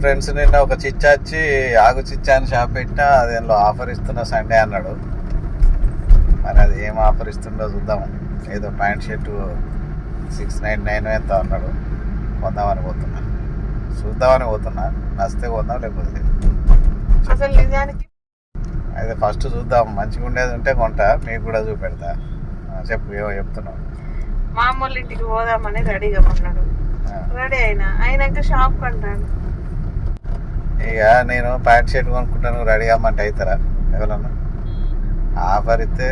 Friends నిన్న ఒక చిచ్చా వచ్చి ఆగు చిచ్చా అని షాప్ పెట్టినా అదేలో ఆఫర్ ఇస్తున్నా సండే అన్నాడు. మరి అది ఏం ఆఫర్ ఇస్తుండో చూద్దాం. ఏదో ప్యాంట్ షర్టు 699 ఎంత అన్నాడు. కొందామని పోతున్నా, చూద్దామని పోతున్నా. నచ్చితే కొందాం, లేకపోతే లేదు. అసలు నిజానికి అయితే ఫస్ట్ చూద్దాం, మంచిగా ఉండేది ఉంటే కొంటా, మీకు కూడా చూపెడతా. చెప్పు, ఏమో చెప్తున్నావు. మా అమ్మోళ్ళ ఇంటికి పోదామని రెడీగా ఉన్నాడు. రెడీ అయినాక షాప్ కంటాను. ఇక నేను ప్యాంట్ షర్ట్ కొనుక్కుంటాను, రెడీ అమ్మంటే అవుతారా ఎవరన్నా? ఆఫర్ ఇస్తే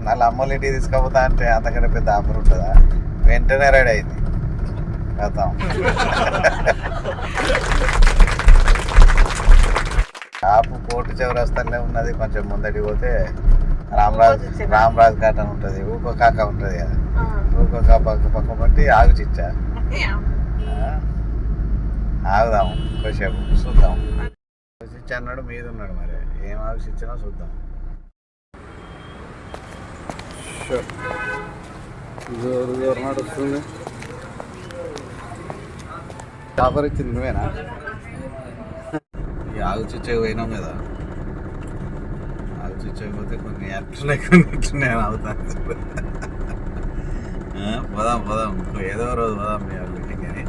మళ్ళీ అమ్మోళ్ళ ఇంటికి తీసుకపోతా అంటే అంతకంటే పెద్ద ఆఫర్ ఉంటుందా? వెంటనే రెడీ అయింది. వెళ్తాం. షాపు కోర్టు చౌరస్తాలే ఉన్నది. కొంచెం ముందడికి పోతే రామరాజ్ కాటన్ ఉంటుంది, ఊకో కాక ఉంటుంది కదా. ఊకో పక్క బట్టి ఆగు చిచ్చా ఆగుదాము కొంచెంసేపు, చూద్దాం. చిచ్చ అన్నాడు, మీద ఉన్నాడు. మరి ఏం ఆగు చిచ్చినా చూద్దాం. నడుస్తుంది. ఆఫర్ ఇచ్చింది నువ్వేనా? ఈ ఆగు చిచ్చకి పోయినాం కదా, ఆగు చిచ్చకి పోతే కొన్ని ఎట్లున్నాయి అవుతాను. పోదాం ఏదో రోజు పోదాం మీ వాళ్ళ ఇంటికి. కానీ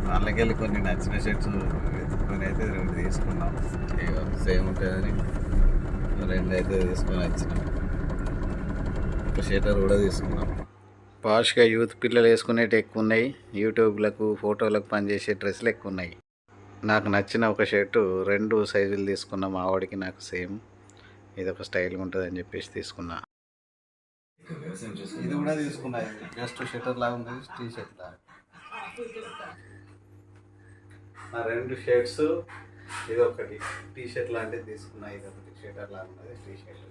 వాళ్ళకి వెళ్ళి కొన్ని నచ్చిన షర్ట్స్ ఎత్తుకొని అయితే 2 తీసుకున్నాం. సేమ్ ఉంటుందని 2 అయితే తీసుకొని వచ్చినాం. ఒక షర్టర్ కూడా తీసుకున్నాం. పాష్గా యూత్ పిల్లలు వేసుకునేవి ఎక్కువ ఉన్నాయి. యూట్యూబ్లకు ఫోటోలకు పనిచేసే డ్రెస్సులు ఎక్కువ ఉన్నాయి. నాకు నచ్చిన ఒక షర్టు 2 సైజులు తీసుకున్నా. మా వాడికి నాకు సేమ్, ఇది ఒక స్టైల్గా ఉంటుంది అని చెప్పేసి తీసుకున్నా. ఇది కూడా తీసుకున్నా. జస్ట్ షర్టర్ లాగా ఉంది, టీ షర్ట్ లాగా. నా 2 షర్ట్స్, ఇది ఒకటి టీ షర్ట్ లాంటిది తీసుకున్నా. ఇది ఒకటి షర్టర్ లాగా ఉన్నది, టీ షర్ట్.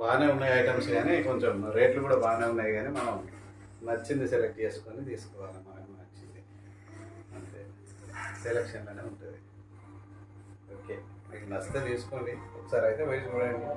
బాగానే ఉన్నాయి ఐటమ్స్, కానీ కొంచెం రేట్లు కూడా బాగానే ఉన్నాయి. కానీ మనం నచ్చింది సెలెక్ట్ చేసుకొని తీసుకోవాలి. మనకు నచ్చింది అంతే, సెలెక్షన్లోనే ఉంటుంది. ఓకే, మీకు నచ్చితే తీసుకోండి. ఒకసారి అయితే వేసి చూడండి.